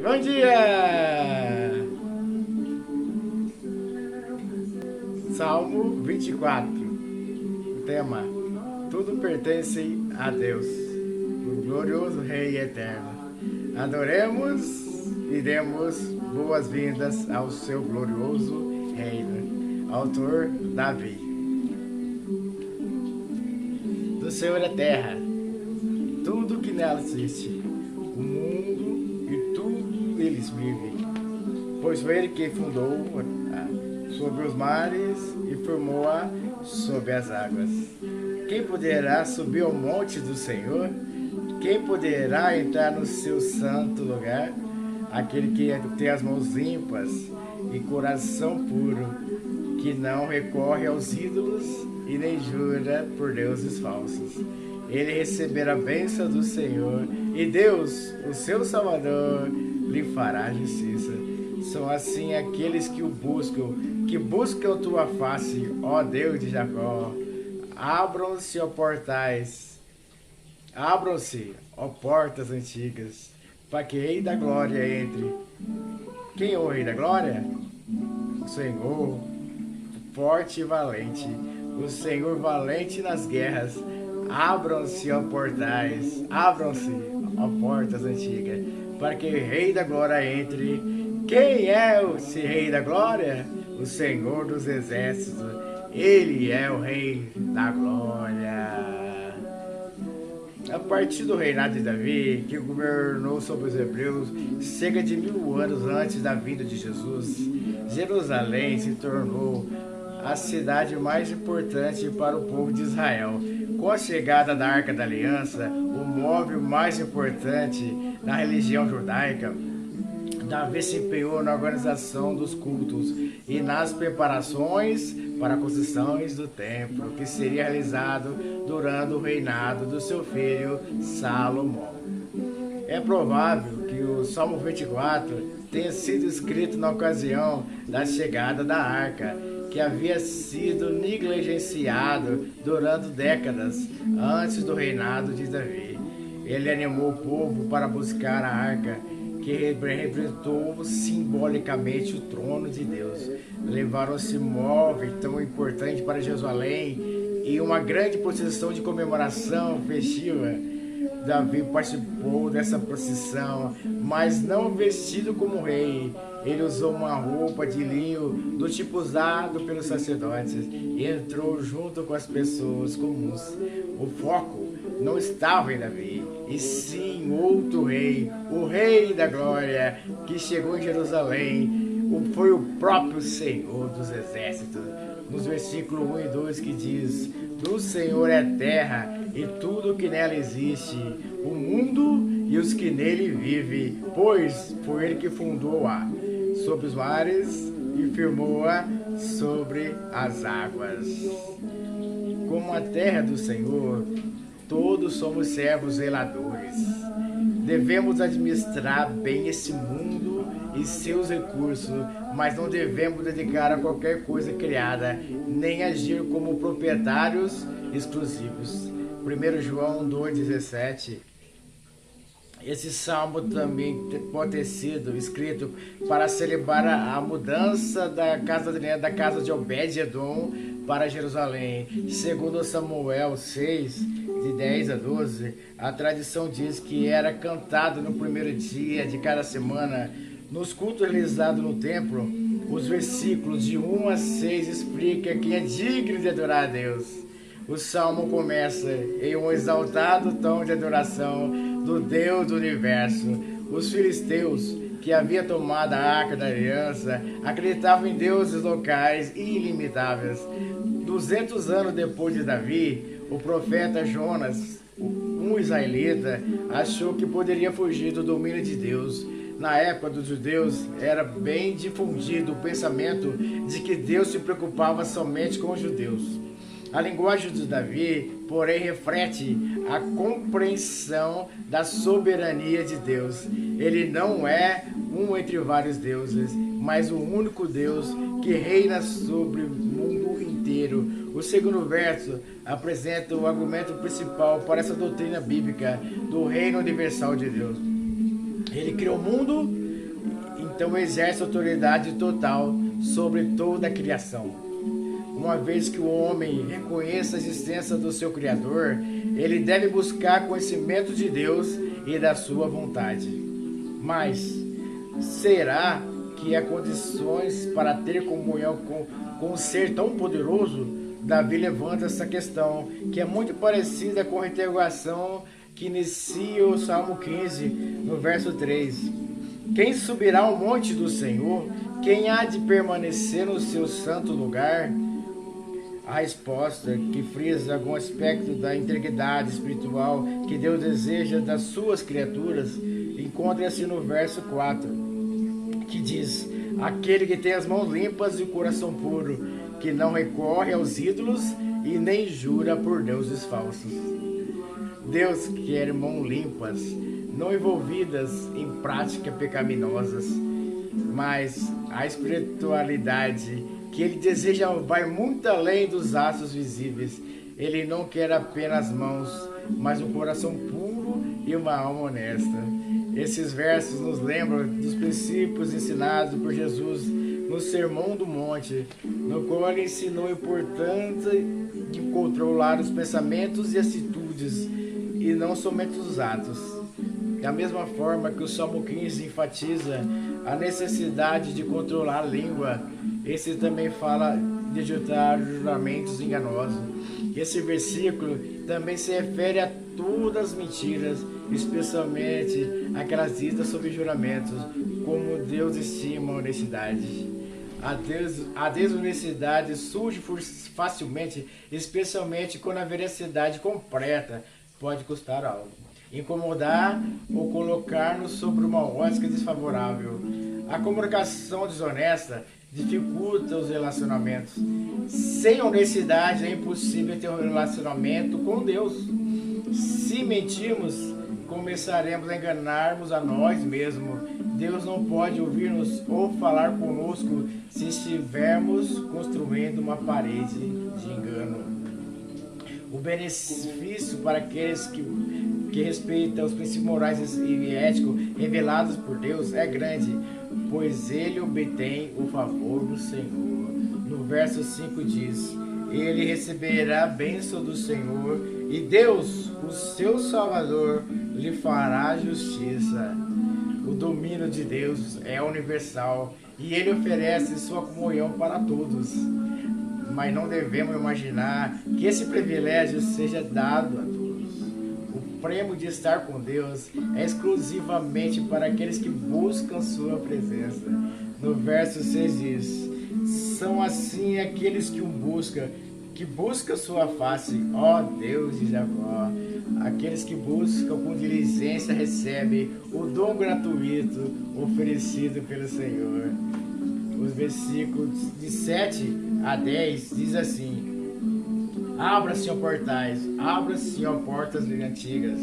Bom dia! Salmo 24. Tema: tudo pertence a Deus, o glorioso Rei eterno. Adoremos e demos boas-vindas ao seu glorioso reino. Autor Davi. Do Senhor é terra, tudo que nela existe, o mundo e tudo neles vive. Pois foi ele que fundou sobre os mares e formou-a sobre as águas. Quem poderá subir ao monte do Senhor? Quem poderá entrar no seu santo lugar? Aquele que tem as mãos limpas e coração puro, que não recorre aos ídolos e nem jura por deuses falsos. Ele receberá a bênção do Senhor, e Deus, o seu Salvador, lhe fará justiça. São assim aqueles que o buscam, que buscam a tua face, ó Deus de Jacó. Abram-se, ó portais, abram-se, ó portas antigas, para que o Rei da Glória entre. Quem é o Rei da Glória? O Senhor, forte e valente, o Senhor valente nas guerras. Abram-se, ó portais, abram-se, ó portas antigas, para que o Rei da Glória entre. Quem é esse Rei da Glória? O Senhor dos Exércitos. Ele é o Rei da Glória. A partir do reinado de Davi, que governou sobre os hebreus cerca de 1000 anos antes da vinda de Jesus, Jerusalém se tornou a cidade mais importante para o povo de Israel. Com a chegada da Arca da Aliança, o móvel mais importante na religião judaica, Davi se empenhou na organização dos cultos e nas preparações para a construção do templo, que seria realizado durante o reinado do seu filho Salomão. É provável que o Salmo 24 tenha sido escrito na ocasião da chegada da Arca, que havia sido negligenciado durante décadas antes do reinado de Davi. Ele animou o povo para buscar a Arca, que representou simbolicamente o trono de Deus. Levaram esse móvel tão importante para Jerusalém e uma grande procissão de comemoração festiva. Davi participou dessa procissão, mas não vestido como rei. Ele usou uma roupa de linho do tipo usado pelos sacerdotes e entrou junto com as pessoas comuns. O foco não estava em Davi, e sim outro rei, o Rei da Glória, que chegou em Jerusalém. Foi o próprio Senhor dos Exércitos. Nos versículos 1 e 2 que diz: do Senhor é terra e tudo que nela existe, o mundo e os que nele vivem, pois foi ele que fundou-a sobre os mares e firmou-a sobre as águas. Como a terra do Senhor, todos somos servos zeladores. Devemos administrar bem esse mundo e seus recursos, mas não devemos dedicar a qualquer coisa criada, nem agir como proprietários exclusivos. 1 João 2,17. Esse salmo também pode ter sido escrito para celebrar a mudança da casa de Obed-Edom para Jerusalém. Segundo Samuel 6, de 10 a 12, a tradição diz que era cantado no primeiro dia de cada semana. Nos cultos realizados no templo, os versículos de 1 a 6 explicam que é digno de adorar a Deus. O salmo começa em um exaltado tom de adoração do Deus do universo. Os filisteus, que haviam tomado a Arca da Aliança, acreditavam em deuses locais e ilimitáveis. 200 anos depois de Davi, o profeta Jonas, um israelita, achou que poderia fugir do domínio de Deus. Na época dos judeus, era bem difundido o pensamento de que Deus se preocupava somente com os judeus. A linguagem de Davi, porém, reflete a compreensão da soberania de Deus. Ele não é um entre vários deuses, mas o único Deus que reina sobre o mundo inteiro. O segundo verso apresenta o argumento principal para essa doutrina bíblica do reino universal de Deus. Ele criou o mundo então exerce autoridade total sobre toda a criação. Uma vez que o homem reconheça a existência do seu Criador, ele deve buscar conhecimento de Deus e da sua vontade. Mas será que há condições para ter comunhão com um ser tão poderoso? Davi levanta essa questão, que é muito parecida com a interrogação que inicia o Salmo 15, no verso 3. Quem subirá ao monte do Senhor? Quem há de permanecer no seu santo lugar? A resposta, que frisa algum aspecto da integridade espiritual que Deus deseja das suas criaturas, encontra-se no verso 4, que diz: aquele que tem as mãos limpas e o coração puro, que não recorre aos ídolos e nem jura por deuses falsos. Deus quer mãos limpas, não envolvidas em práticas pecaminosas, mas a espiritualidade que ele deseja vai muito além dos atos visíveis. Ele não quer apenas mãos, mas um coração puro e uma alma honesta. Esses versos nos lembram dos princípios ensinados por Jesus no Sermão do Monte, no qual ele ensinou a importância de controlar os pensamentos e atitudes, e não somente os atos. Da mesma forma que o Salmo 15 enfatiza a necessidade de controlar a língua, esse também fala de evitar juramentos enganosos. Esse versículo também se refere a todas as mentiras, especialmente aquelas ditas sobre juramentos, como Deus estima a honestidade. A desonestidade surge facilmente, especialmente quando a veracidade completa pode custar algo, incomodar ou colocar-nos sobre uma ótica desfavorável. A comunicação desonesta dificulta os relacionamentos. Sem honestidade é impossível ter um relacionamento com Deus. Se mentirmos, começaremos a enganarmos a nós mesmos. Deus não pode ouvir-nos ou falar conosco se estivermos construindo uma parede de engano. O benefício para aqueles que respeitam os princípios morais e éticos revelados por Deus é grande, pois ele obtém o favor do Senhor. No verso 5 diz: ele receberá a bênção do Senhor, e Deus, o seu Salvador, lhe fará justiça. O domínio de Deus é universal e ele oferece sua comunhão para todos. Mas não devemos imaginar que esse privilégio seja dado a todos. O prêmio de estar com Deus é exclusivamente para aqueles que buscam sua presença. No verso 6 diz: são assim aqueles que o buscam, que buscam sua face, ó Deus de Jacó. Aqueles que buscam com diligência recebem o dom gratuito oferecido pelo Senhor. Os versículos de 7 a 10 diz assim: abra-se, ó portais, abra-se, ó portas antigas,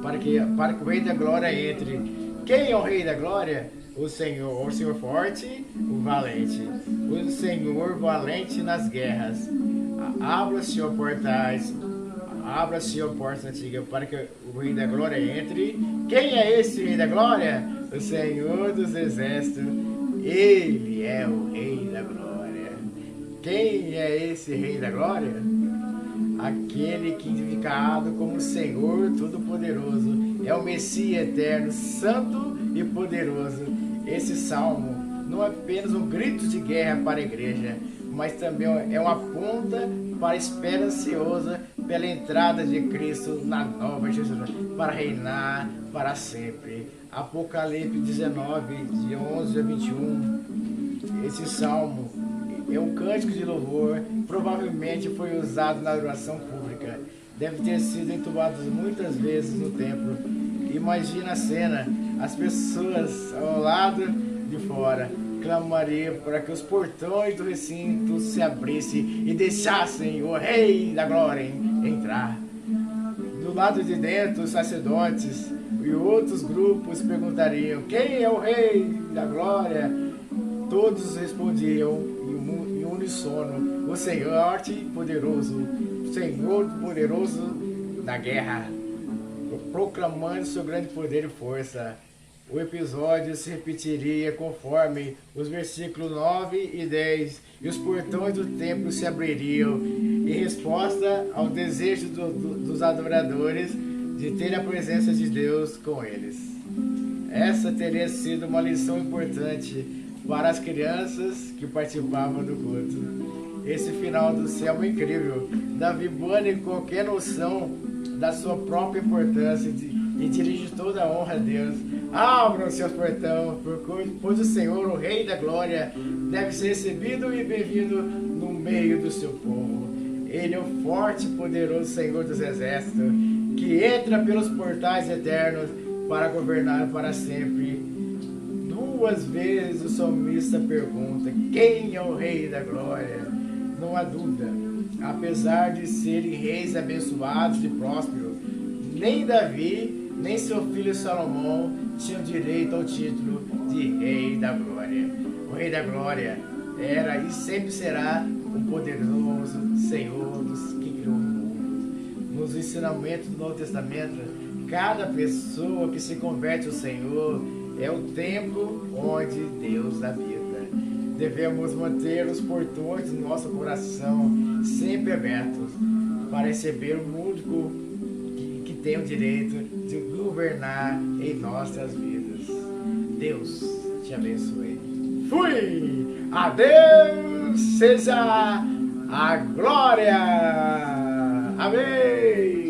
para que o Rei da Glória entre. Quem é o Rei da Glória? O Senhor forte, o valente, o Senhor valente nas guerras. Abra-se, ó portais, abra-se, ó portas antigas, para que o Rei da Glória entre. Quem é esse Rei da Glória? O Senhor dos Exércitos. Ele é o Rei da Glória. Quem é esse Rei da Glória? Aquele que é indicado como Senhor Todo-Poderoso. É o Messias eterno, santo e poderoso. Esse salmo não é apenas um grito de guerra para a igreja, mas também é uma ponta para a espera ansiosa pela entrada de Cristo na nova Jerusalém, para reinar para sempre. Apocalipse 19, de 11 a 21. Esse salmo é um cântico de louvor, provavelmente foi usado na adoração pública. Deve ter sido entubado muitas vezes no templo. Imagina a cena, as pessoas ao lado de fora clamariam para que os portões do recinto se abrissem e deixassem o Rei da Glória entrar. Do lado de dentro, os sacerdotes e outros grupos perguntariam: quem é o Rei da Glória? Todos respondiam em uníssono: o Senhor poderoso, o Senhor poderoso da guerra, proclamando seu grande poder e força. o episódio se repetiria conforme os versículos 9 e 10, e os portões do templo se abririam, em resposta ao desejo dos adoradores de ter a presença de Deus com eles. Essa teria sido uma lição importante para as crianças que participavam do culto. Esse final do céu é incrível. Davi bane qualquer noção da sua própria importância e dirige toda a honra a Deus. Abram seus portões, pois o Senhor, o Rei da Glória, deve ser recebido e bem-vindo no meio do seu povo. Ele é o forte e poderoso Senhor dos Exércitos, que entra pelos portais eternos para governar para sempre. Duas vezes o salmista pergunta: quem é o Rei da Glória? Não há dúvida, apesar de serem reis abençoados e prósperos, nem Davi, nem seu filho Salomão tinham direito ao título de Rei da Glória. O Rei da Glória era e sempre será o poderoso Senhor que criou o mundo. Nos ensinamentos do Novo Testamento, cada pessoa que se converte ao Senhor é o templo onde Deus habita. Devemos manter os portões do nosso coração sempre abertos para receber o único que tem o direito de governar em nossas vidas. Deus te abençoe. Fui! A Deus seja a glória! Amém!